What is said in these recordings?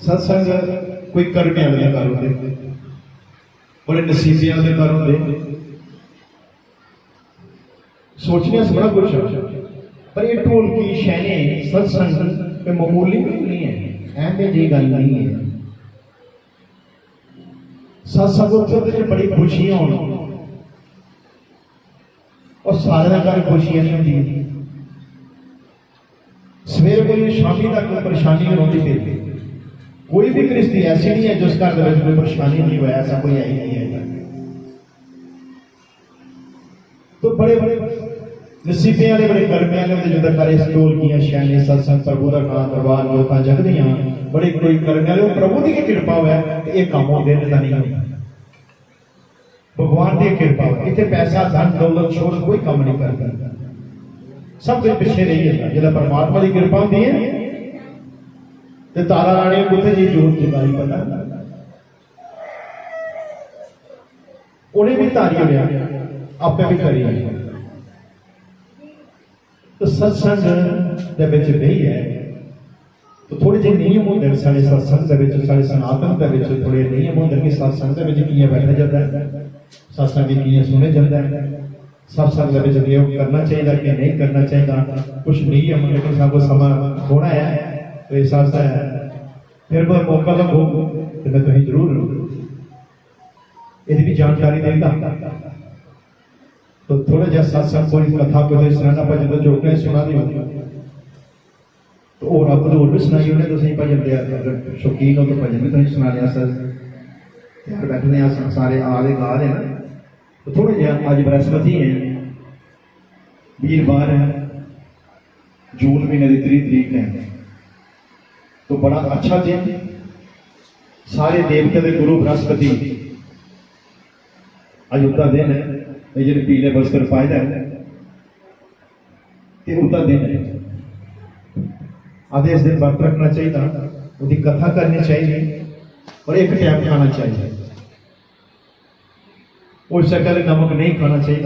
सत्संग कोई करने वाले घर होंगे, बड़े नसीबियां के घर होंगे, सोचने से बड़ा कुछ है, पर ये ढोलकी शैने सत्संग में मामूली नहीं है, ऐसे जी गल नहीं है। सत्संग उत्थे बड़ी खुशियां होनी और सारे घर खुशियां नहीं होंगी। सवेरे कोई शामी तक कोई परेशानी नहीं होती फिर कोई भी गृहस्थी ऐसी नहीं है जिस घर में कोई परेशानी नहीं हुआ, ऐसा कोई है ही नहीं है। तो बड़े बड़े नसीबे वाले बड़े कर्मे वाले होंगे जो करे ढोलकियां शैने सत्संग प्रभु का नाम दरबार लोकां जगदियां बड़े कोई कर्मे वाले प्रभु की कृपा हुआ है ये काम होंगे नहीं होता, भगवान की कृपा हो। इतने पैसा धन दौलत छोड़ कोई काम नहीं करता, सब कुछ पिछे रही है। जब परमात्मा की कृपा होती है तो तारा राणी कुत्ते जी जोत जगाई पता उन्हें भी तारी लिया आपे भी करी। तो सत्संग दे विच बही है तो थोड़े जे नियम होंगे सारे सत्संग दे विच, सारे सनातन दे विच थोड़े नियम होंगे कि सत्संग दे विच कियां बैठा जाता है, सत्संग कियां सुने जाता है, सत्संग दे विच करना चाहिए कि नहीं करना चाहिए, कुछ नियम लेकिन सब समा थोड़ा है तो इस वास्ते फिर कोई मौका लगो तो मैं तुम्हें जरूर यदि भी जानकारी देगा। तो थोड़ा जहा सत्संग कोई कथा कोई सुनाना भजन तो जो सुना दी तो और आप तो और भी सुनाई उन्हें तो सही भजन दिया, अगर शौकीन हो तो भजन भी तुम सुना लिया सर यार बैठने सारे आ रहे गा रहे हैं। तो थोड़ा जहा अज बृहस्पति है, वीरवार है, जून महीने की 3 तारीख है, तो बड़ा अच्छा दिन, सारे देवते के गुरु बृहस्पति अज उसका दिन है, ये जो पीले वस्त्र पाए है उसका दिन है। आधे इस दिन व्रत रखना चाहिए, उसकी कथा करनी चाहिए और एक टाइम खाना चाहिए, उससे पहले नमक नहीं खाना चाहिए।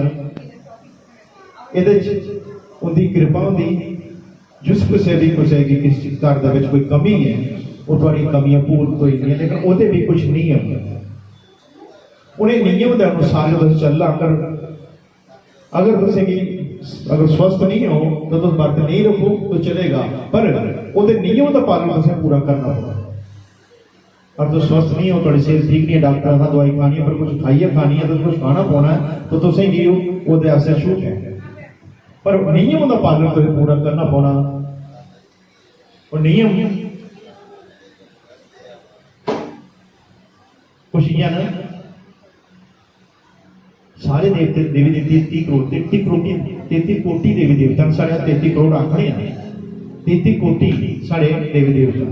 ये कृपा होगी जिस किसी भी किसी घर कोई कमी है वो थोड़ी कमियां पूर्ण कोई नहीं है, लेकिन वो भी कुछ नियम है, उन्हें नियम के अनुसार तुम चलना। अगर अगर स्वस्थ नहीं हो तो तुम व्रत नहीं रखो तो चलेगा, पर वो नियम का पालन तुम पूरा करना होगा। अब तो स्वस्थ नहीं हो, थोड़ी सेहत ठीक नहीं है, डॉक्टर का दवाई खानी है, पर कुछ खाइए खानी है तो कुछ खाना पाना है तो तुम नहीं हो वो छूट है, पर नियम का पालन तुम्हें पूरा करना पौना। और नियम खुशियां ना सारे देवते देवी देवते 33 कोटि देवी देवता साढ़े 33 करोड़ आखने 33 कोटि साढ़े देवी देवता,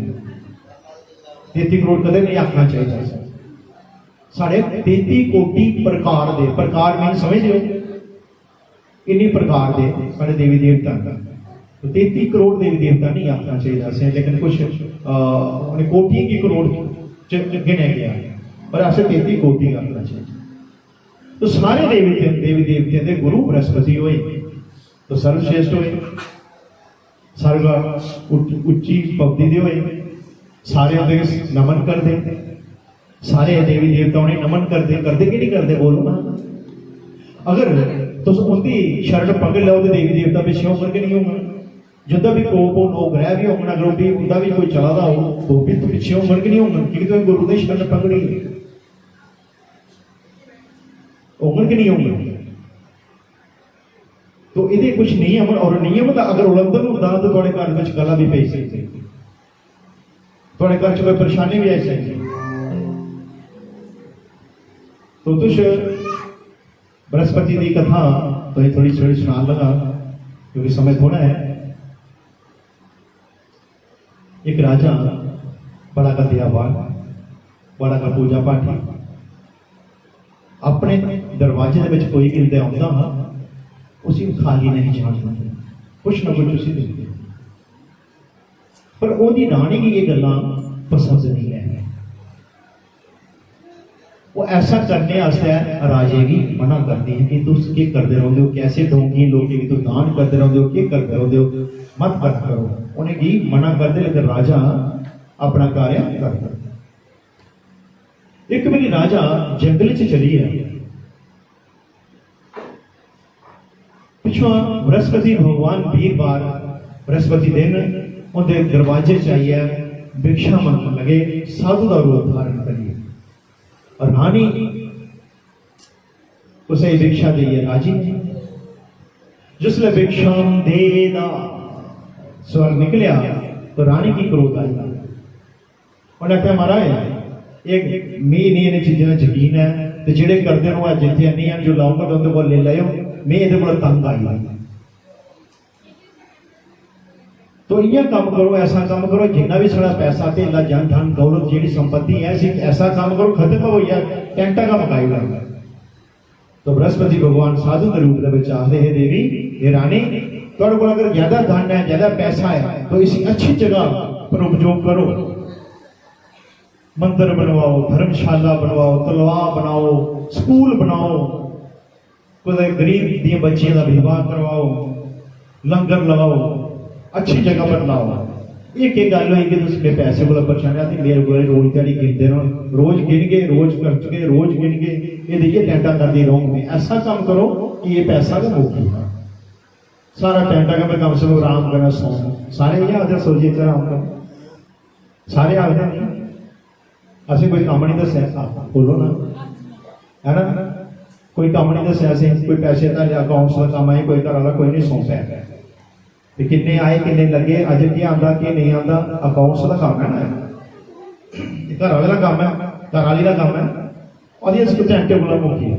33 करोड़ कदे नहीं आखना चाहिए, साढ़े 33 कोटि प्रकार दे, प्रकार में समझ लो इन्नी प्रकार दे साढ़े देवी देवता, तो 33 करोड़ देवी देवता नहीं आखना चाहिए, लेकिन कुछ कोटि की करोड़ गिने गया, पर ऐसे 33 कोटि आखना चाहिए। तो सारे देवी देवते के गुरु बृहस्पति हुए तो सर्वश्रेष्ठ हुए, सर्व उच्ची पदवी दे हुए, सारे नमन करते, सारे देवी देवताओं ने नमन करते कि नहीं करते, बोलो ना। अगर तुम उनकी शरण पकड़ लो तो देवी देवता पिछे होकर के नहीं होगा, जिदा भी कोप हो ग्रह भी होना, अगर उनका भी कोई चला हो तो भी तो पिछे होकर के नहीं होगा, क्योंकि तुम्हें गुरु की शरण पकड़ी होंगे कि नहीं होंगे। तो ये कुछ नियम, और नियम का अगर उल्लंघन होता तो थोड़े घर में गला भी पै सकती, थोड़े घर कोई परेशानी भी आ सकती। तो तुझ बृहस्पति की कथा तो थोड़ी थोड़ी सुना लगा क्योंकि समय थोड़ा है। एक राजा बड़ा का दयावान, बड़ा का पूजा पाठी, अपने दरवाजे के कोई मिलते आता हाँ उसी खाली नहीं छाड़ना, कुछ ना कुछ उसी देते, पर ओदी रानी की ये गल्लां पसंद नहीं है, वो ऐसा करने राजे की मना करती है कि तुम क्या करते रहते हो, कैसे दोगी लोग की तुम दान करते रहते हो, क्या करते रहते हो, मत करा करो। उन्हें की मना करते, लेकिन राजा अपना कार्य करता। एक बारी राजा जंगल च चली है, पिछों बृहस्पति भगवान वीरवार बृहस्पति दिन उनके दरवाजे चाहिए भिक्षा मंगन लगे, साधु का रूप धारण करिए। और रानी उसे भिक्षा दी है, राजी नहीं। जिसले भिक्षा देदा स्वर निकलिया तो रानी की क्रोध आई। उन्हें क्या मारा है, एक मी नहीं इन चीजों यकीन है, तो जेडे करते हैं जिथे नहीं है जो लाऊंगा तो उनके को ले लियो, मैं ये को तंग आई। तो ये काम करो, ऐसा काम करो, जितना भी सारा पैसा तेला जन धन दौलत जी संपत्ति है, ऐसा काम करो खत्म हो या टेंटा का मकाई लगा। तो बृहस्पति भगवान साधु के रूप में आखते हे देवी, हे रानी, तुहाडे कोल अगर ज्यादा धन है, ज्यादा पैसा है, तो इसी अच्छी जगह पर उपयोग करो। मंदिर बनवाओ, धर्मशाला बनवाओ, तलवार बनाओ, स्कूल बनाओ, कोई गरीब दी बच्चियों का विवाह करवाओ, लंगर लगाओ, अच्छी जगह पर लाओ। एक गल हुई कि तुम मेरे पैसे को परेशान थी, मेरे को रोज दिहाड़ी गिनते रहो, रोज गिन के रोज खर्च के रोज गिन के ये देखिए टेंटा करती रहूंगी। ऐसा काम करो कि ये पैसा का मुक्ति है। सारा टेंटा का मैं कम से कम आराम करना सो सारे ये आदर सोचिए आराम करो, सारे आदर नहीं असं कोई काम नहीं दसिया, बोलो ना, है ना, कोई काम नहीं दसिया, कोई पैसे का अकाउंट्स का काम है, कोई घर वाला कोई नहीं सौंपया, किन्ने आए किन्ने लगे, अज की आता कि नहीं आता, अकाउंट्स का काम है ना, घर वाले का काम है, घर वाली का काम है, और ये टेंटे बोला मुखी है।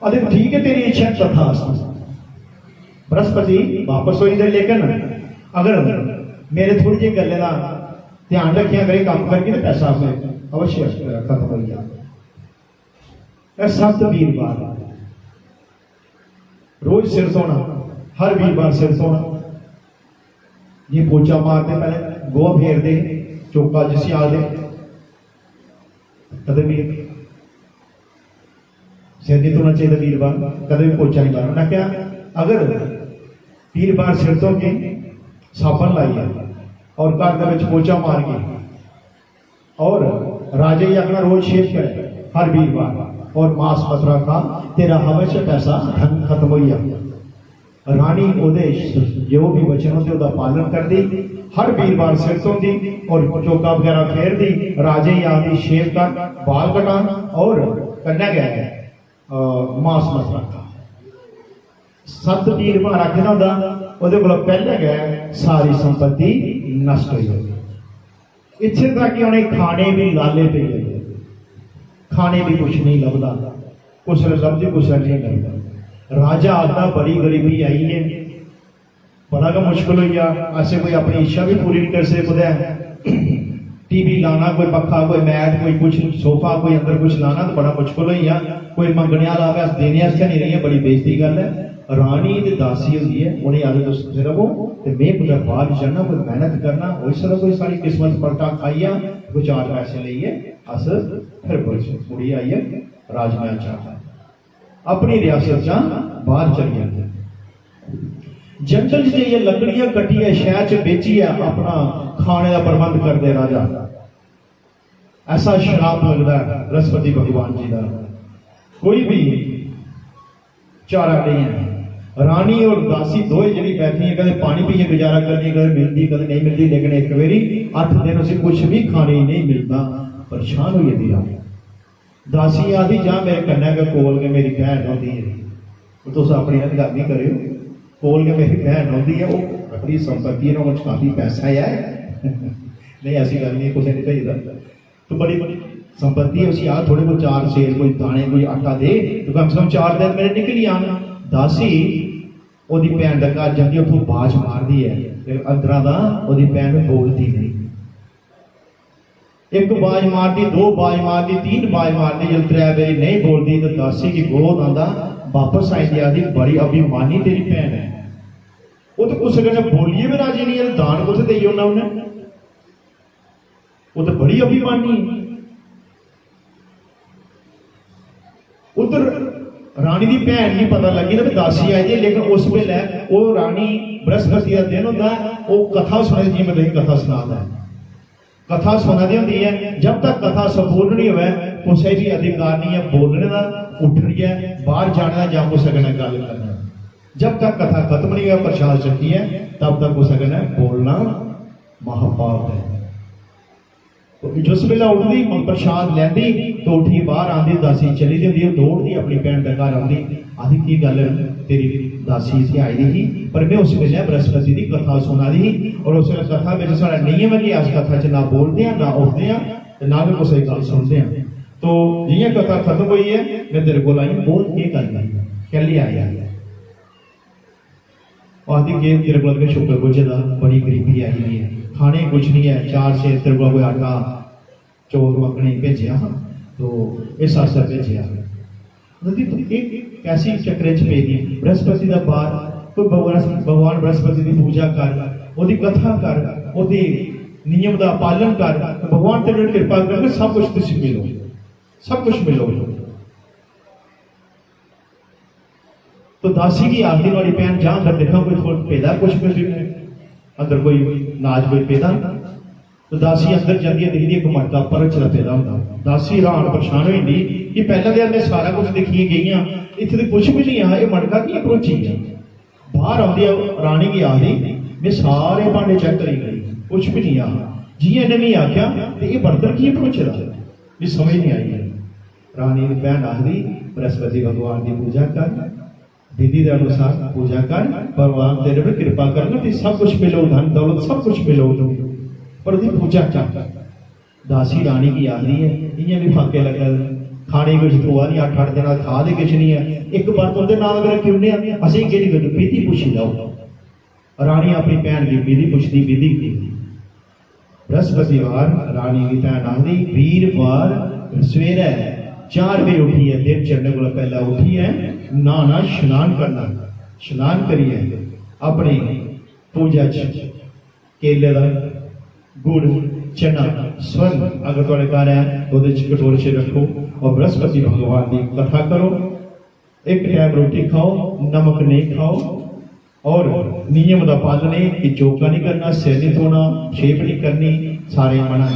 अरे ठीक है, तेरी इच्छा तथा बृहस्पति वापस हो जाए, लेकिन अगर मेरे थोड़ी जी गल का ध्यान रखिए, अगर काम करके तो पैसा अवश्य खत्म हो जाए। 7 वीरवार रोज सिर धोना, हर वीरवार सिर धोना, ये पोचा मारते, पहले गोहा फेर दे, चौका जिसी आ दे, कदम भी सिर नहीं धोना चाहिए वीरवार, कदम भी पोचा नहीं मारना। उन्हें क्या, अगर वीरवार सिर धो के साबन लाइए और घर के पोचा मार के, और राजे ही अपना रोज शेष करे हर वीरवार, और मांस मथुरा खा, तेरा अवश्य पैसा धन खत्म हो गया। रानी ओदे जो भी वचन होते उसका पालन कर दी, हर वीरवार सिर धोंदी और चौका वगैरह फेर दी, राजे ही आदि शेव कर, बाल कटा और कन्या गया मांस मथुरा खा। 7 वीरवार आखना ਉਹਦੇ ਕੋਲ ਪਹਿਲੇ ਗਏ सारी संपत्ति नष्ट हो गई। इत्थे तक कि उन्हें खाने भी लाले पे गए, खाने भी कुछ नहीं लगता, कुछ लभदी कुछ नहीं लगता। राजा आता, बड़ी गरीबी आई है, बड़ा का मुश्किल हो गया, ऐसे कोई अपनी इच्छा भी पूरी नहीं कर सकता। टीवी लाना, कोई पखा, कोई मैट, कोई कुछ सोफा, कोई अंदर कुछ लाना तो बड़ा मुश्किल हो गया। कोई मंगने वाला आवे, देने नहीं रही है, बड़ी बेइज्जती गल है। रानी ते दासी होती है, उन्हें आदत तुम रहो तो मैं कुछ बाहर चढ़ना, कोई मेहनत करना, उस तरह कोई सारी किस्मत पलटा खाइया, कोई 4 पैसे लिए अस फिर मुड़ी आई है राजमहल चाहता अपनी रियासत चा बाहर चली जाते। जंगल से ये लकड़ियां कटी है, शहर च बेची है, अपना खाने का प्रबंध करते राजा। ऐसा शराब लगता है बृहस्पति भगवान जी का, कोई भी चारा नहीं है। रानी और दासी दो जी बैठी है, कदे पानी पी के गुजारा करनी, कदे मिलती कदे नहीं मिलती, लेकिन एक बारी 8 दिन उसे कुछ भी खाने नहीं मिलता, परेशान हो जाती रानी। दासी आदि जा मेरे कन्या के कोल के मेरी बहन होती है, तो अपनी गल नहीं करो, कोल के मेरी बहन होती है, वो अपनी संपत्ति है, काफी पैसा है नहीं ऐसी गल नहीं, कुछ नहीं चाहिए, तो बड़ी बड़ी संपत्ति है उसकी, थोड़े को 4 सेर, कोई दाने, कोई आटा दे तो कम से कम 4 दिन मेरे निकल ही आना। दासी ओदी भैन का घर जाती, उतों बाज मारती है, फिर अंदर का ओदी भैन बोलती नहीं, एक बाज मारती, 2 बाज मारती, 3 बाज मारती, जब 3 बारी नहीं बोलती तो दासी की गोद आंदा वापस आई आदि, बड़ी अभिमानी तेरी भैन है, वो तो कुछ कहने बोलिए भी राजी नहीं है, दान कुछ दे उन्हें, वो तो बड़ी अभिमानी। उधर रानी की भैन भी पता लगी ना भी दासी आई है, लेकिन उस वेले वो रानी बृहस्पति का दिन होता है, वो कथा सुने जी मैं तुम कथा सुनाता है, कथा सुनाती होती है। जब तक कथा संपूर्ण नहीं हुआ कुछ भी अधिकार नहीं है बोलने का, उठनी है, बाहर जाने का, जा कुछ गल करना। जब तक कथा खत्म नहीं हुआ प्रसाद चकी है तब तक कुछ बोलना महापाप है। तो जिस वेले उठती प्रसाद लैंदी तो उठी बाहर आती, दासी चली जाती, दौड़ती अपनी भैन के घर आती, आदि की गल तेरी दासी इतने आई दी थी, पर मैं उस वेले बृहस्पति की कथा सुना दी और उस कथा में सारा नियम है कि अस कथा च ना बोलते हैं, ना उठते हैं, ना भी किसी गल सुनते हैं। तो जियां कथा खत्म हुई है मैं तेरे को आई बोल के करना कहली आया आदि के तेरे को शुक्र गुजरदा बड़ी गरीबी आई हुई है, खाने कुछ नहीं है, 4 से तेरे को कोई आटा चौल मखनी भेजिया तो इस आस्ते भेजिया कैसी चक्कर च पे दी। बृहस्पति का बार कोई भगवान बृहस्पति की पूजा कर, ओदी कथा कर, ओदी नियम का पालन कर, भगवान तेरे कृपा करके सब कुछ तुम मिलो, सब कुछ मिलो। तो दासी की आखिरी वाली भैन जहां अंदर देखा कोई थोड़ा पेदा कुछ अंदर कोई नाज कोई पेदा, तो दासी अंदर जाती है, देखती एक मटका पर चला पेदा होता। दासी हैरान परेशान हो जाती कि पहले तो मैं सारा कुछ देखी गई हाँ, इतने तो कुछ भी नहीं है, ये मटका की अप्रोची है। बाहर आती है रानी की आखिरी मैं सारे भांडे चेक करी गई, कुछ भी नहीं आ जी इन्हें नहीं आख्या तो ये बर्तन की अप्रोच भी समझ नहीं आई है। रानी की भैन आखिरी बृहस्पति भगवान की पूजा कर, विधि के अनुसार पूजा कर, भगवान तेरे पर कृपा करना तो सब कुछ मिलो, धन दौलत सब कुछ मिलो, पर पूजा कर। दासी रानी की आखिरी है, इं भी फाके लगा खाने कुछ धोआ नहीं, 8-8 दिन खा दे कुछ नहीं है, एक बर्तन के नाम अगर क्यों नहीं असं कि विधि पूछी जाओ। रानी अपनी भैन की विधि पूछती, विधि की बृहस्पतिवार रानी की भैन आखिरी वीरवार सवेरे 4 बजे उठी है, दिन चढ़ने को पहला उठी है, नहाना स्नान करना, स्नान करिए अपनी पूजा केले का गुड़ चना स्वर्ण अगर थोड़े घर है तो कटोरे च रखो और बृहस्पति भगवान की कथा करो। एक टाइम रोटी खाओ, नमक नहीं खाओ और नियम का पालन है कि चौका नहीं करना, सिर नहीं धोना, शेप नहीं करनी, सारे मना।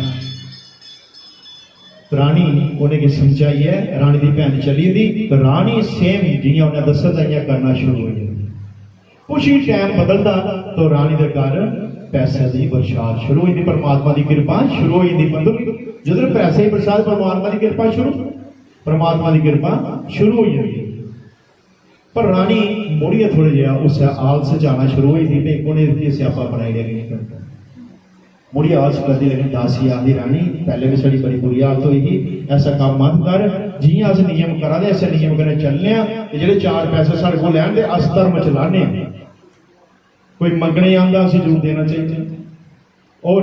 रानी उन्हें समझाई है, रानी की भैन चली थी तो रानी सेम जियां उन्हें दसा था करना शुरू हो जाती। कुछ ही टाइम बदलता तो रानी के घर पैसे की बरसात शुरू हुई, परमात्मा की कृपा शुरू हुई। मतलब जो पैसे की बरसात परमात्मा की कृपा शुरू, परमात्मा की कृपा शुरू हुई जाती। पर रानी मुड़िए थोड़े जहा उस आलस जाना शुरू हुई थी, उन्हें स्यापा बनाई गया मुड़ी आलस करती। लेकिन दासी आदि रानी पहले भी साड़ी बड़ी बुरी हालत हुई थी, ऐसा काम मत कर, जियां अस नियम करा दे ऐसे नियम कने चलने जो 4 पैसे साढ़े को लैन दे अस धर्म चलाने, कोई मंगने आंदा अस जरूर देना चाहिए। और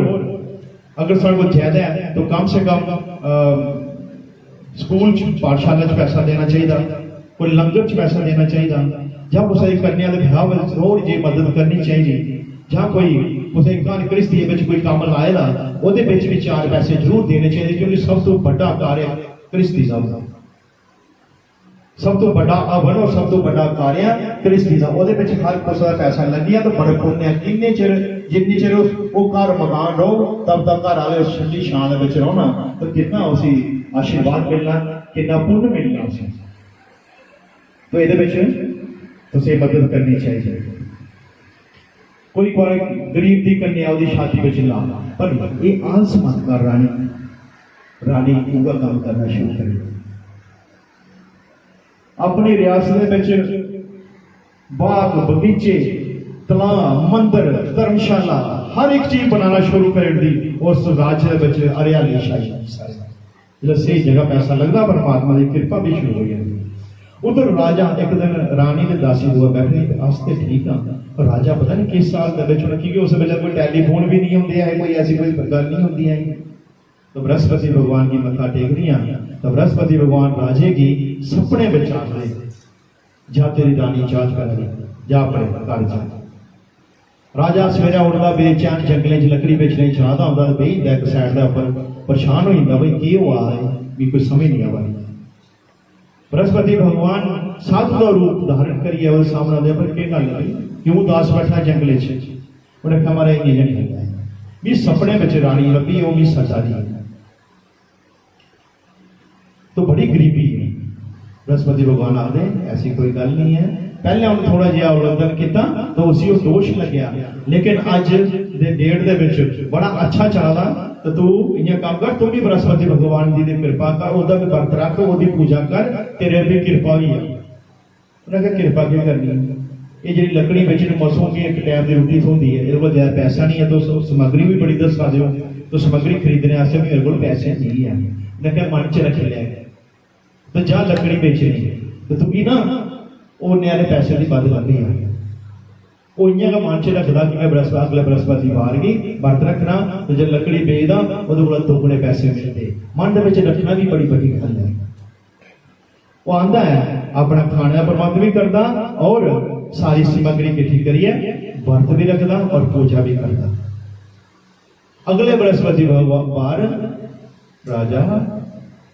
अगर साढ़े को ज्यादा है तो कम से कम स्कूल पाठशाला पैसा देना चाहिए, कोई लंगर पैसा देना चाहिए, जब उसे करने वाले ब्याह जरूर जी मदद करनी चाहिए, जहाँ कोई उसे गृहस्थी कोई काम लाएगा वो भी 4 पैसे जरूर देने चाहिए, क्योंकि सब तो बड़ा कार्य गृहस्थी का, सब तो बड़ा अवन और सब तो बड़ा कार्य गृहस्थी का, हर किसी का पैसा लगिया तो बड़े पुण्य है। जिन्ने चिर वो घर मकान रहो तब तक घर वाले ठंडी छां रहोना तो कितना उसी आशीर्वाद मिलना, कितना पुण्य मिलना उसे। तो ये मदद करनी चाहिए। कोई गरीब की कन्या शादी में ला, पर ये आलस मत कर रानी, रानी पूरा काम करना शुरू करे। अपनी रियासत बाग बगीचे तला मंदिर धर्मशाला हर एक चीज बनाना शुरू कर दी। उस राज्य हरियाली छाई, सही जगह पैसा लगता, परमात्मा की कृपा भी शुरू हो जाती। उधर राजा एक दिन रानी के दासी हुआ बैठे आस्ते ठीक हाँ, पर राजा पता नहीं किस साल क्योंकि उस वेले कोई टेलीफोन भी नहीं होंगे है, कोई ऐसी कोई गल नहीं होती है। तो बृहस्पति भगवान की मत्था टेक रही तो बृहस्पति भगवान राजे की सपने में आ गए, जा तेरी रानी चार्ज कर रही, जा अपने घर जा। राजा सवेरा उठता बेचैन जंगलों च लकड़ी बेचने चाहता होंगे, बेहता एक साइड के उपर परेशान हो जाता भाई की हुआ है, भी कोई समझ नहीं आ पाई। बृहस्पति भगवान साधु का रूप धारण करिए वो सामने आते पर क्या गल है क्यों उदास बैठा जंगले उन्हें कहा हमारा ये नहीं है भी सपने में रानी लभी वो भी सजा दी तो बड़ी गरीबी है। बृहस्पति भगवान आते ऐसी कोई गल नहीं है। पहले हम थोड़ा जिहा उल्लंघन किया तो उसी वो दोष लग्या, लेकिन अज दे डेट दे विच बड़ा अच्छा चलदा तो तू इयां काम कर, तू भी बृहस्पति भगवान जी की कृपा कर, ओदा भी व्रत रख, ओदी पूजा कर, तेरे भी कृपा ही है। उन्हें कहा कृपा क्या करनी है, ये जी लकड़ी बेचने मसों की एक टाइम की रोटी थोड़ी है, ये ज्यादा पैसा नहीं है तो सामग्री भी बड़ी दसा दो, तो सामग्री खरीदने वास्ते मेरे को पैसे नहीं है। उन्हें कहा मन च रख लिया तो जा लकड़ी बेचनी तो तू की ना वो न्यारे पैसे की बद लग रही है। वो इं मन च रखता कि मैं बृहस्पति अगले बृहस्पति बाहर गई व्रत रखना तो जब लकड़ी बेचदा वो दोगुने पैसे मिलते। मन के रखना भी बड़ी बड़ी गल है। वो आंदा है अपना खाने का प्रबंध भी करता और सारी सामग्री इकट्ठी करिए व्रत भी रखता और पूजा भी करता। अगले बृहस्पति बार राजा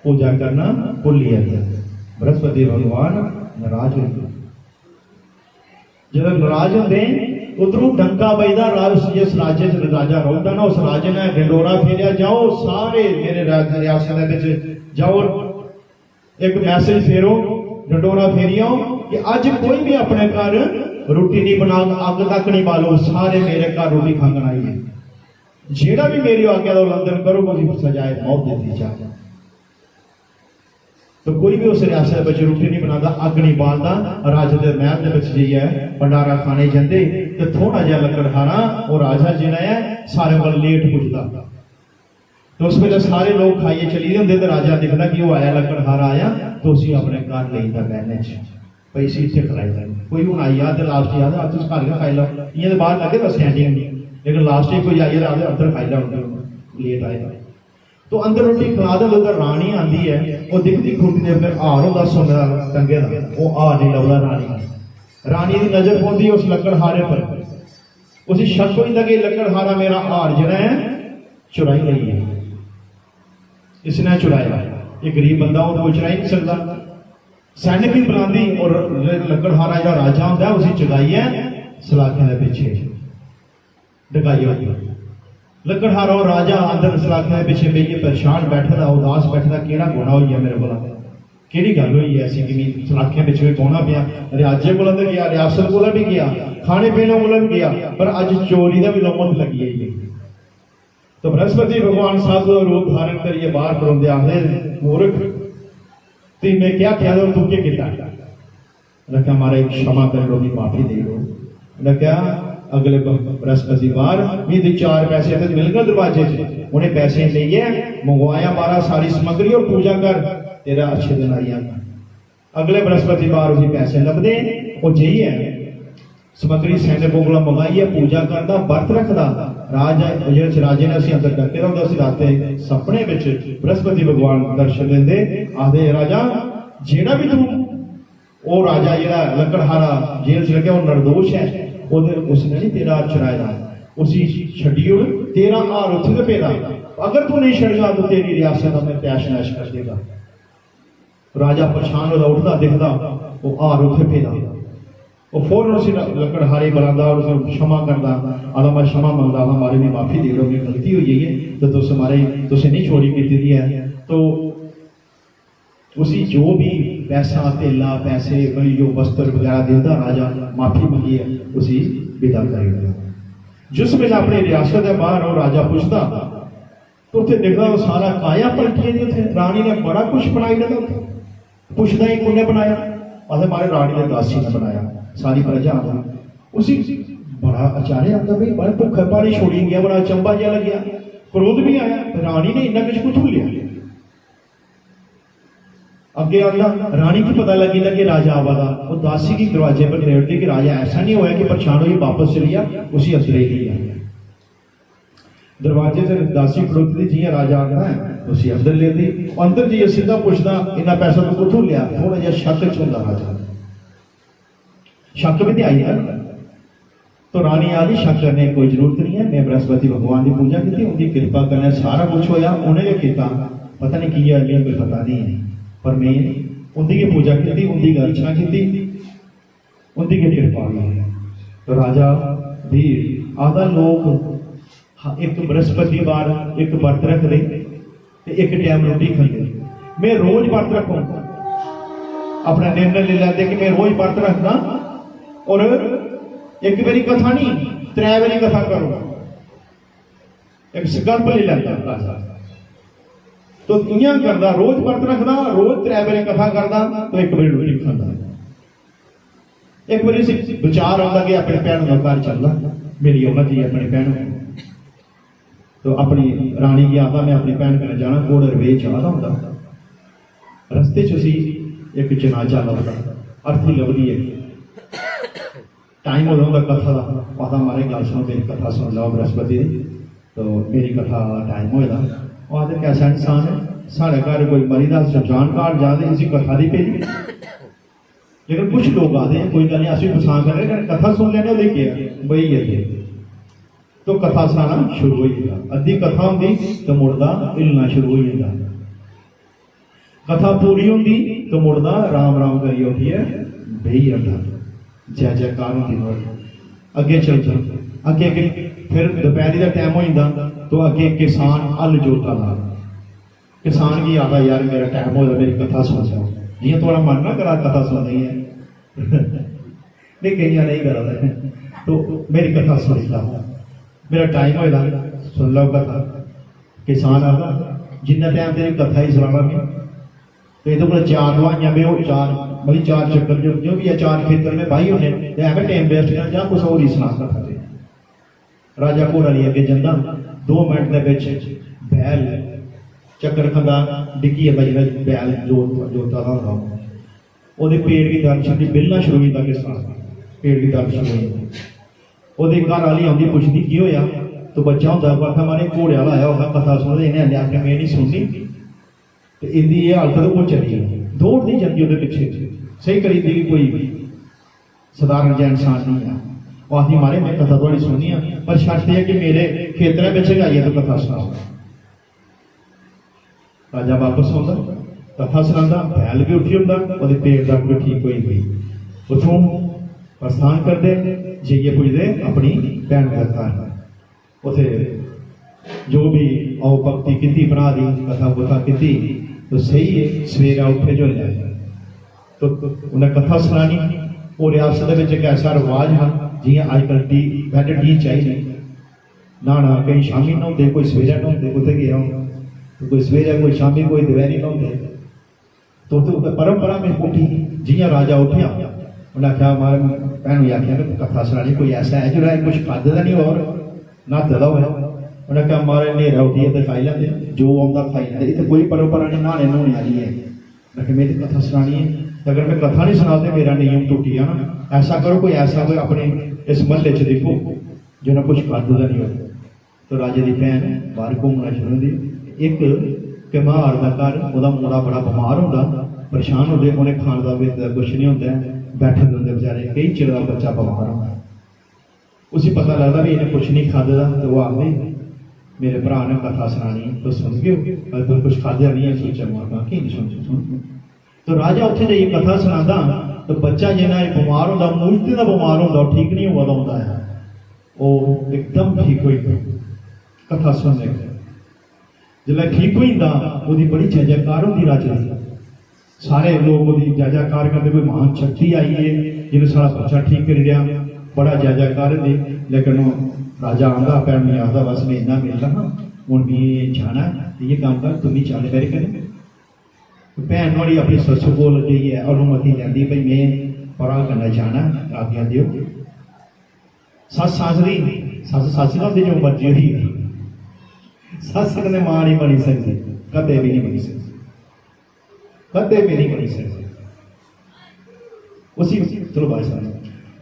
पूजा करना भूल लिया गया। बृहस्पति भगवान नाराज हो गए। जब नाराज होते उधरों डंका बजदा जिस राज्य राजा रौंदा ना उस राजे ने ढिंडोरा फेरिया, जाओ सारे मेरे रियासत जाओ एक मैसेज फेरो ढिंडोरा फेरियो कि अज कोई भी अपने घर रोटी नहीं बना अग तक नहीं बालो, सारे मेरे घर रोटी खांगन आई है। जेड़ा भी मेरी आज्ञा का उल्लंघन करो मुझे सजाए मौत देती जाए। तो कोई भी उस रियासत में रोटी नहीं बनाता, अग नहीं बालता, राजा के महल के जाइए भंडारा खाने जाते तो थोड़ा जहा लकड़हारा और राजा जिहड़ा है सारे वाल लेट पुजदा। तो उस वेले सारे लोग खाइए चली होंगे तो राजा दिखता कि वो आया लकड़हारा आया तो उसी अपने घर लेता बहने भाई इसी इतने खिलाई कोई हूँ आई याद लास्ट याद आप घर का खाई लो इं तो बाहर लगे बस स्टैंडिंग लेकिन लास्ट कोई आइए अंदर खाई लो लेट आएगा तो अंदर रोटी खिला दे। उधर रानी आती है वो दिखती खुद ने अपने हार होता सोने का टंगे का वो हार नहीं लभदा रानी की नजर पौंदी उस लकड़हारे पर। उसे शक हो जाता कि लकड़हारा मेरा हार जो है चुराई रही है, इसने चुराया। ये गरीब बंदा वो चुरा ही नहीं सकता। सैनिक भी बुलाती और लकड़हारा जो राजा होता है उसे चुकाइए सलाखे के पीछे डकाइए। लकड़हारा और राजा अंदर सलाखे के पीछे बेइए परेशान बैठा उदास बैठा केड़ा गुना हो गया मेरे को केड़ी गल हुई ऐसी कि सलाखे पिछे पौना पिया। राज्य को तो गया, रियासत को भी गया, खाने पीने को भी गया, पर अज चोरी का भी लौमत लगी है। तो बृहस्पति भगवान साधु रूप धारण करिए बाहर परोंदे आखदे मूर्ख ती मैं क्या किया तू क्या किया। रखा हमारे क्षमा कर लो, माफी दे दो। रखा अगले बृहस्पति बार भी 4 पैसे तो मिल गए दरवाजे से, उन्हें पैसे लिए मंगवाया 12 सारी सामग्री और पूजा कर तेरा अच्छे दिन आई। अगले बृहस्पति बार उसी पैसे लभदे और जाइए सामग्री सैनिकों को मंगाइए पूजा करता व्रत रखता। राजा जिस राजे ने असं अंदर डके होंगे असं राते सपने में बृहस्पति भगवान दर्शन देंगे आखदे राजा जेड़ा भी तू वो राजा जो लकड़हारा जेल च लगे वो निर्दोष है, उसने नहीं तेरा चुराया, उसी छड्डियो तेरा हार उत्थे पेदा, अगर तू नहीं छड़गा तो तेरी रियासत में तैश नैश कर देगा। राजा परेशान होता उठता दिखता वो हार उत्थे पेदा, वो फौरन उसे लकड़हारे बुलाता और उसे क्षमा करता आदा मैं क्षमा मंगता हमारे भी माफी दे दो, गलती हुई है तो तुस हमारे तुसे नहीं चोरी की दी है। तो उसी जो भी पैसा तेला पैसे जो वस्त्र वगैरह देता राजा माफी मंगी है उसी विदा करेगा। जिस वेले अपनी रियासत है बाहर और राजा पूछता तो उत्थे देखता वो सारा काया पलटिया थे, रानी ने बड़ा कुछ बनाई लगा पूछता ही कुने बनाया आधे मारे रानी ने दासी ने बनाया सारी प्रजा उसी बड़ा अचार्य आता भाई बड़ा भुखा पानी छोड़ी गया, बड़ा चंबा जहा लग गया, क्रोध भी आया। रानी ने इन्ना कुछ कुछ लिया अगे आता रानी की पता लगी था कि राजा आवादा वो दासी की दरवाजे पर लेटती कि राजा ऐसा नहीं होया कि परेशान हुई वापस चली गया उसी अंदर ही लिया। दरवाजे से दासी खड़ोती थी राजा आता है उसी अंदर ले दी। अंदर जी सीधा पूछता इन्ना पैसा तो कुछ लिया, थोड़ा जहा शक चलता राजा शक भी तो आई है। तो रानी आदि शक करने की कोई जरूरत नहीं है, मैं बृहस्पति भगवान की पूजा की उनकी कृपा करने सारा कुछ होया उन्हें किया, पता नहीं किया कोई पता नहीं है, पर मैं उनकी की पूजा की, उनकी अर्चना की, उनकी की कृपा हुई। तो राजा धीर आधा लोग एक बृहस्पतिवार एक व्रत रखते, एक टाइम रोटी खाते। मैं रोज व्रत रखूँ, अपना निर्णय ले लेते कि मैं रोज व्रत रखना और एक बारी कथा नहीं 3 बारी कथा करो, एक संकल्प ले लेता। तो इं करता, रोज व्रत रखता, रोज 3 बारी कथा करता, तो एक बारी रोटी खाता। एक बारी विचार आता कि अपने भैन का घर चलना, मेरी औरत ही अपनी भैन, तो अपनी रानी की आता मैं अपनी भैन कने जाना, घोड़ा रवेज चाहता होंगे। रस्ते च एक जनाजा लभदा, अर्थी लभदी है, टाइम हो जाता कथा का, पता मारे गल सुनो, मेरी कथा सुन लो बृहस्पति, तो मेरी कथा टाइम होएगा। आखते कैसा इंसान है, साढ़े घर कोई मरी का शमशान घाट जाते इसी कथा की भेजी। लेकिन कुछ लोग आते हैं, कोई गल नहीं, अस पछाण कर रहे, कथा सुन लेने लेके बही है, तो कथा सुनाना शुरू हो जाता। अद्धी कथा होंगी तो मुड़दा हिलना शुरू हो जाता, कथा पूरी होंगी तो मुड़दा राम राम करिए उठिए बही जाता, जय जयकार होती। अगे चल अगे अगे फिर दोपहरी का टाइम हो जाता, तो अगे किसान हल जोता ला, किसान की आता यार मेरा टाइम हो, मेरी कथा सुन जाओ, जियां थोड़ा मन ना करा कथा सुन रही है नहीं कई नहीं करा, तो मेरी कथा सुन ला, मेरा टाइम होएगा सुन लो कथा। किसान आता जिन्ना टाइम तेरी कथा ही सुना मैं, तो ये को 4 दुआइयां में वो 4 मतलब 4 चक्कर जो भी है 4 खेतर में भाई होने एवं टाइम वेस्ट कर जा, कुछ और ही सुना कथा। राजा घोड़ा लिए अगे जाता, 2 मिनट के बैल चक्कर खादा डिग्गी जो बैल जोता होगा, वो पेड़ की दर्द शुरू बिलना शुरू होता, किसान पेड़ की दर्द शुरू हुई, वो घर वाली आँगी पुछती की होया, तो बच्चा होता आखा मारे घोड़े वाला आया होगा कथा सुन, इन्हें आखिर मैं नहीं सुननी, तो इनकी ये हालत तो वो चली दौड़ नहीं जाती वो पिछे, सही करी थी कि कोई साधारण जैन इंसान नहीं है। वो आखी मारे मैं कथा थोड़ी सुननी है, पर शर्त है कि मेरे खेतर में आई है तो कथा सुनाओ। राजा वापस आता, कथा सुना, बैल भी उठी होंगे, वो पेट दर्द भी ठीक हुई हुई, उतों प्रस्थान करते जाइए पुजते अपनी भैन का घर, उसे जो भी आओ भक्ति की बना दी, कथा कथा की, तो सही है सवेरा उठे जो जाए, तो उन्हें कथा सुनानी। और रियासत एक ऐसा रिवाज है जियां अजकल बैड टी चाहिए ना कई शामी नहाते, कोई सवेरे नहाते, उत्थे गया तो कोई सवेरे कोई शामी कोई दोपहरी नहाते, तो परंपरा में उठी। जियां राजा उठिया उन्हें आख्या मार भैन आख्या कथा सुनानी, कोई ऐसा है जो कुछ खादा नहीं और नहाते का हो, उन्हें कहा मारे नेरा उठिए तो खाई लेंगे, जो आता खाई लेंगे, इतने कोई परंपरा नहीं नहाने नहाने वाली है। मेरी कथा सुनानी है, अगर मैं कथा नहीं सुनाते मेरा नियम टूटी है ना, ऐसा करो कोई ऐसा कोई अपने इस महल्ले च देखो जो ना कुछ खादा नहीं हो। तो राजे की भैन बाहर घूमना शुरू दी, एक कमार का घर, वह मुंडा बड़ा बीमार होता, परेशान होते, उन्हें खाने का कुछ नहीं होता, बैठे होंगे बेचारे, कई चिर का बच्चा बीमार होता, उसी पता लगता भी इन्हें कुछ नहीं खादा, तो वो आते मेरे भरा ने कथा सुनानी, तो सुन गए पर कुछ खादा नहीं है, सोचा मारना कि नहीं सुन। तो राजा उत्थे जाइए कथा सुनाता, तो बच्चा जिन्ना बीमार होता, मूर्ति का बीमार होता, ठीक नहीं हुआ होता है, वो एकदम ठीक हुई कथा सुनने जिसलै ठीक हुई वो बड़ी जय जयकार होती राजा, सारे लोग वो जय जयकार करते, कोई महान शक्ति आई है जिन्हें सारा बच्चा ठीक कर दिया, बड़ा जय जयकार दी। लेकिन राजा आंदा भैन में आता बस मैं इन्ना मिल रहा हूँ भी जाना, ये काम कर तुम ही चल मेरे कने। भैन वाली अपनी सस कोल गई है, अनुमति लेंदी भाई मैं परा करना जाना, आज्ञा दियो। सस सासरी सस का जो मर्जी हुई है, सस कदे मां नहीं बनी सकती, कदे भी नहीं बनी सकती, कदे भी नहीं बनी सकती। उसी चलो भाई साहब,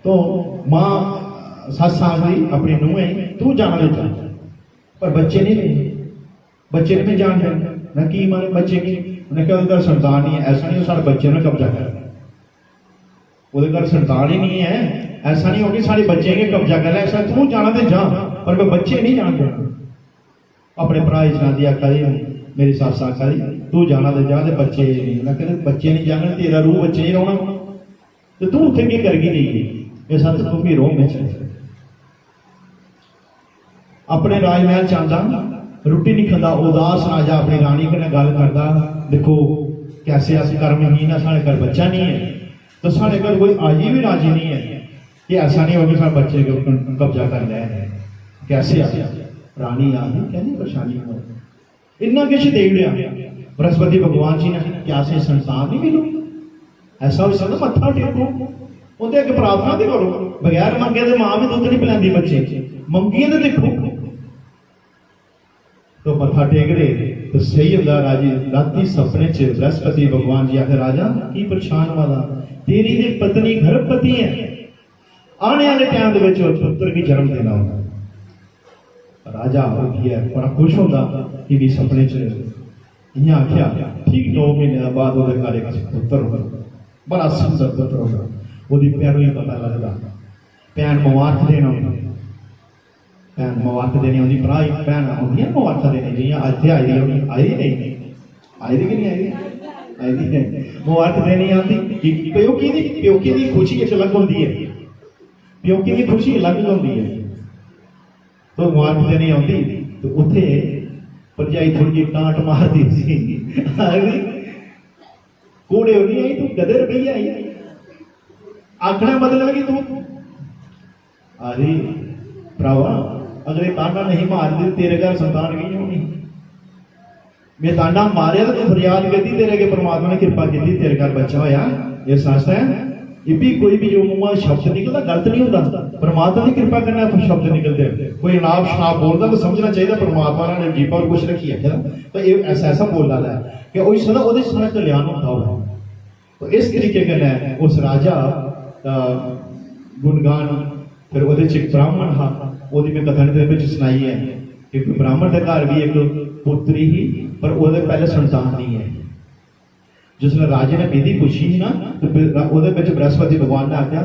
तो मां सस सासरी अपनी नूह है, तू जाना ले जा, पर बच्चे नहीं रहे, बच्चे नहीं जान रहे ना की मारे बच्चे की, उन्हें क्या उधर संतान नहीं है, ऐसा नहीं सारे बच्चे ने कब्जा कर, उधर संतान ही नहीं है, ऐसा नहीं होगी सारे बच्चे के कब्जा कर, ऐसा तू जाना तो जा, पर मैं बच्चे नहीं जानते। अपने भरा ही सुना दिया कदे मेरी सस आखा दी तू जाना तो जा, बच्चे नहीं। मैं कहते बच्चे नहीं जाने, तेरा रूह बच्चे नहीं रौना, तो तू उत्थे की करगी नहीं। ये सच तू भी रोह में अपने राजमहल चाहता, रोटी नहीं खाता, उदास राजा अपनी रानी कन्नै गल करता, देखो कैसे अस कर्महीन, साढ़े घर बच्चा नहीं है, तो साढ़े घर कोई आजी भी राजी नहीं है कि ऐसा नहीं हो कि सारे बच्चे के ऊपर कब्जा कर लिया है, कैसे आ रानी आ गई, कहनी परेशानी हो इन्ना किश दे लिया। बृहस्पति भगवान जी ने क्या से संसार नहीं मिलू, ऐसा हो सकता मत्था टेको, उनके अगे प्रार्थना तो करो, बगैर मंगे तो मां भी दुध नहीं पिलांदी बच्चे, मंगिए तो देखो, तो मत्था टेक दे तो सही होता। राजी राती सपने च बृहस्पति भगवान जी आखिर राजा की परेशान वाला, तेरी दी पत्नी गर्भवती है, आने वाले टाइम पुत्र की जन्म देना होगा। राजा हो गया बड़ा खुश होता कि भी सपने च इं आख्या, ठीक 9 महीने बाद वो घर एक पुत्र होगा, बड़ा सुंदर पुत्र होगा, वो प्यारों ही पता लगता, भैन मुबारक देना, भैन मुबारक देनी होंगी, भरा भैन आदि मुबारक देनी जी अज आई दी होनी, आई दी नहीं आई दी कि नहीं आई दी मुबारक देनी आती। प्योकी की खुशी एक अलग होती है, प्योकी की खुशी अलग होती है, तो मुबारक देनी आती, तो उत्थे भरजाई थोड़ी जी टांट मारती सी, कूड़े हो नहीं आई तू गधे रुपये आई, आखना मतलब कि तू अरे भरावा अगर ये ताना नहीं मारती तेरे घर संतान नहीं होनी, मैं ताना मारे तो तू फरियाद करती, तेरे के परमात्मा ने कृपा की तेरे घर बच्चा होया। ये सच है, ये भी कोई भी जो मुंह शब्द निकलता गलत नहीं होता, परमात्मा की कृपा करना शब्द निकलते, कोई अनाप शनाप बोलता तो समझना चाहिए परमात्मा ने जीपा और कुछ रखी है, तो ये ऐसा ऐसा बोल रहा है कि वही सदा वो सारा कल्याण होता हो। तो इस तरीके का उस राजा गुणगान, फिर वो ब्राह्मण हा, वो मैं कथन सुनाई है कि ब्राह्मण के घर भी एक पुत्री ही, पर वो पहले संतान नहीं है। जिसने राजे ने विधि पूछी ना, तो बृहस्पति भगवान ने आख्या,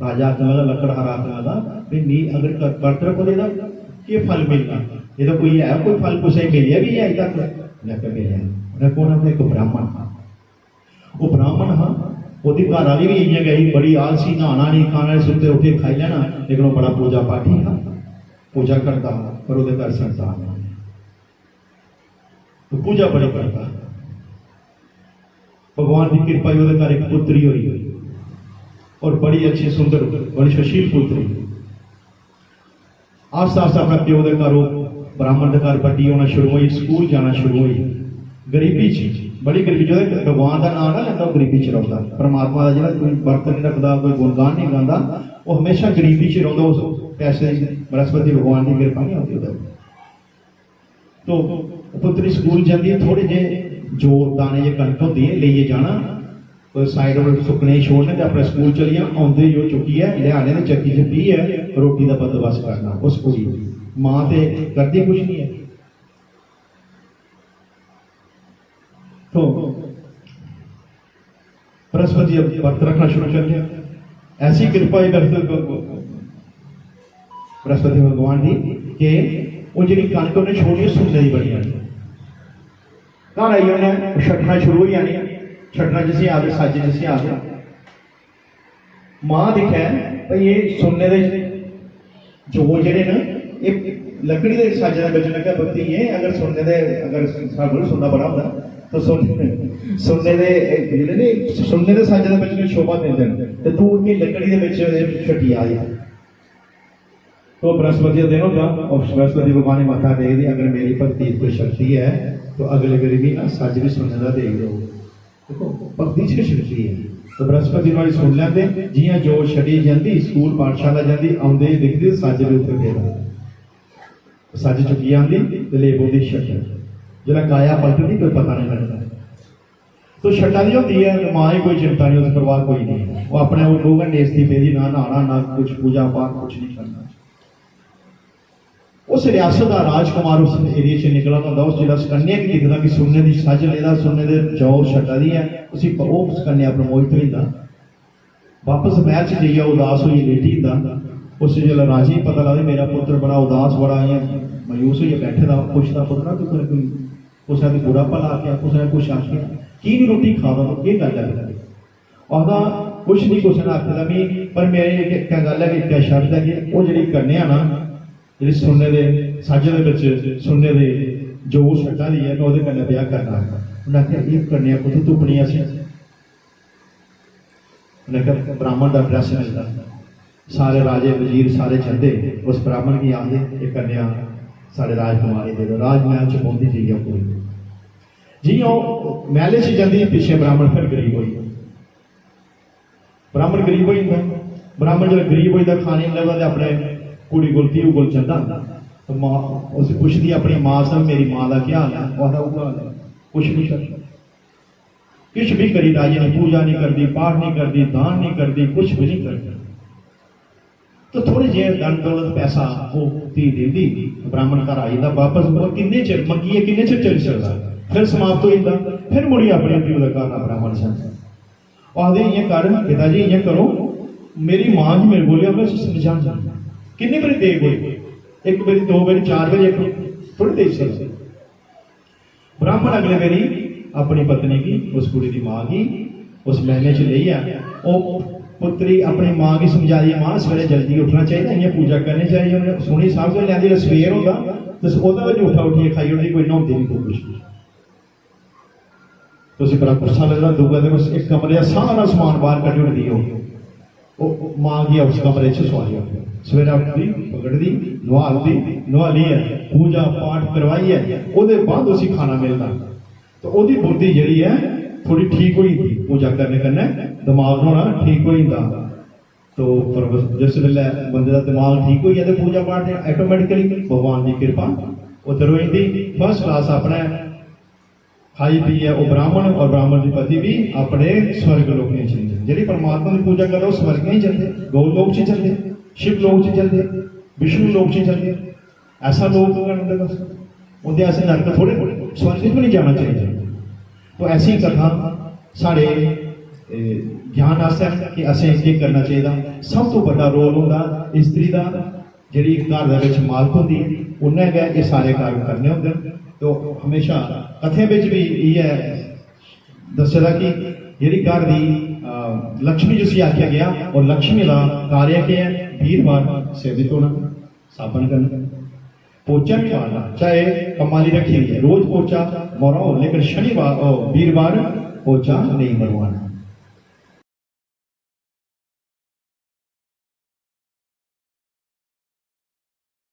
राजा आखने वाला लकड़हारा आखने वाला भी नहीं, अगर व्रत रखो तो ये फल मिलना, ये तो कोई है कोई फल कुछ मिलिया भी है अभी तक मिलिया। कौन अपने एक ब्राह्मण था, वो ब्राह्मण हाँ वो घर वाली भी इं गई, बड़ी आलसी, नहाना नहीं खाना सुते उठे खाई लेना, लेकिन वो बड़ा पूजा पाठी था, पूजा करता, पर वो घर संतान तो पूजा बड़ी करता, भगवान की कृपा ही घर एक पुत्री हुई, और बड़ी अच्छी सुंदर बड़ी सुशील पुत्री। आस्ता आस्ता अपने प्यो के घर ब्राह्मण के घर बड़ी होना शुरू हुई, स्कूल जाना शुरू हुई, गरीबी च बड़ी गरीबी, जो भगवान का नाम ना लेंदा गरीबी च रहा, परमात्मा का जो कोई वर्त नहीं रखता, कोई गुणगान नहीं गाता, वो हमेशा गरीबी च रहा, उस पैसे बृहस्पति भगवान की कृपा नहीं होती उधर। तो पुत्री स्कूल जाती है, थोड़े जे जो दाने जे कणक होती है ले जाना, तो साइड पर सुकने छोड़ने तो अपने स्कूल चलिए, आते जो चुकी है लियाने तो चक्की च पी है, रोटी का बंदोबस्त करना उस कुड़ी, मां तो करती कुछ नहीं है। तो बृहस्पति व्रत रखना शुरू कर दिया, ऐसी कृपा ही बृहस्पति भगवान की कि वो जी कणक उन्हें छोड़ी सुनने की बड़ी घर आई, उन्हें छटना शुरू ही आनी, छटना जिसे आ गए, सज जिसे आ गया, मां दिखा भाई ये सुनने दे जो जेडे ना एक लकड़ी के सज के बच्चे ने कहा बत्ती है, अगर सुनने दे अगर सुनना बड़ा होता तो सुनने दे सज के बच्चे ने शोभा देते हैं, तो तू उनकी लकड़ी के बच्चे छटी आ जाए। तो बृहस्पति का दिन होगा, और बृहस्पति भगवान ने माथा टेक दी, अगर मेरी भक्ति कोई शक्ति है तो अगले गरीबी ना सज भी सुनने का देख दो, देखो भक्ति च शक्ति है। तो बृहस्पति वाली सुन लेंगे, जियां जो छड़ी जाती स्कूल पाठशाला जाती, आते दिखती सज भी उत्ते फेर सज चुकी आती, तो ले बोलती छट, जो काया पलटती कोई पता नहीं लगता। तो छटा नहीं होती है, मां ही कोई चिंता नहीं, उस परवाह कोई नहीं, वो अपने वो 2 घंटे इस्तीफे दी, ना नहाना ना कुछ पूजा पाठ कुछ नहीं करना। उस रियासत का राजकुमार उस एरिए से निकला होता, उस जिला कन्या की दिखता कि सुनने की सज लेदा, सुनने दे जौर छटा दी है, उसी उस कन्या प्रमोहित होता, वापस महल च जाइए उदास हुई लेटी होता, उस जिला राजी पता लगता मेरा पुत्र बड़ा उदास, बड़ा मायूस होइए बैठे दा, पुछदा पुत्रा तू कोई कुछ ने बुरा भला आख्या, कुछ ने कुछ आख्या, की नहीं रोटी खा दो, ये गल है। आखदा कुछ नहीं कुछ ने आखदा भी, पर मेरी एक गल है कि एक शब्द है कि वो जी करने ना जी सुनने दे सज दे सुनने दे जो छटा दी है मैं वो कन्नै ब्याह करना। उन्हें आख्या ये करने कुछ तुपनी अस ब्राह्मण का ड्रैस मिलता, सारे राजे वजीर सारे चलते उस ब्राह्मण की आखते ये कन्या साढ़े राजकुमारी दे दो। राजमहल च पहुंची जी कुड़ी जी महल च जाती पिछे ब्राह्मण फिर गरीब हो, ब्राह्मण गरीब हो जाता। ब्राह्मण जब गरीब हो जाता खाने नहीं लगता अपने कुड़ी कोल पीऊ कोल चलता, तो मां उस पुछदी अपनी मां से मेरी मां का क्या हाल है, वह कुछ नहीं करता, कुछ भी करी राजे ने पूजा नहीं करती, पाठ नहीं करती, दान नहीं करती, कुछ भी नहीं करती। तो थोड़े जे धन दौलत पैसा वो धी देती, ब्राह्मण घर आ जाता वापस, किन्ने चिर मंगिए किन्ने चिर चल सकता, फिर समाप्त हो जाता, फिर मुड़ी अपने प्यो का घर ब्राह्मण सन आखते इं कर पिताजी इं करो, मेरी मां जी मेरे बोलिया मैं समझा किन्नी बारी दे गई, एक बारी दो बारी चार बारी एक थोड़ी दे सकते। ब्राह्मण अगले बारी अपनी पत्नी की उस कुड़ी की मां की उस महने च ले पुत्री अपनी मां की समझा दी, मां सवेरे जल्दी उठना चाहिए, इं पूजा करनी चाहिए। उन्हें सोनी साहब को लिया सवेर होगा तो उठा उठिए खाई उठती, कोई नहाती नहीं कोई कुछ नहीं। तो बड़ा गुस्सा लगता, दूसरा दिन एक कमरे का सारा समान बाहर कटी उठती हो मां की उस कमरे च सवाई सवेरा उठती पकड़ती नहालती नहाली है पूजा पाठ करवाई है, वो बाद उसी खाना मिलता, तो वो बुद्धि जी है थोड़ी ठीक हुई थी, पूजा करने कन्नै दिमाग होना ठीक हो जाता। तो जिस वेले बंदे का दिमाग ठीक हो जाए तो पूजा पाठ ऑटोमैटिकली भगवान की कृपा उधर हो जाती। फर्स्ट क्लास अपने खाई पी है वो ब्राह्मण और ब्राह्मण की पति भी अपने स्वर्ग लोक में चले जाते, जी परमात्मा की पूजा कर स्वर्ग नहीं चलते, गौ लोक च चलते, शिव लोक च चलते, विष्णु लोक च चलते। ऐसा लोग बस उनके ऐसे नरक थोड़े स्वर्ग में नहीं जाना चाहिए। तो ऐसी कथा साढ़े ज्ञान आस्ते कि असें केह् करना चाहिए। सब तो बड़ा रोल होंदा स्त्री का, जी घर दे मालक होंदी है उन्हें गै ये सारे कार्य करने होंगे। तो हमेशा कथें भी ये दस्से दा कि जी घर की लक्ष्मी जिसी आख्या गया, और लक्ष्मी का कार्य क्या है, वीरवार सेवित होना, साबन करना, पोचा भी मारना, चाहे कमाली रखी हुई है रोज पोचा मराओ, लेकिन शनिवार वीरवार पोचा नहीं मरवाना।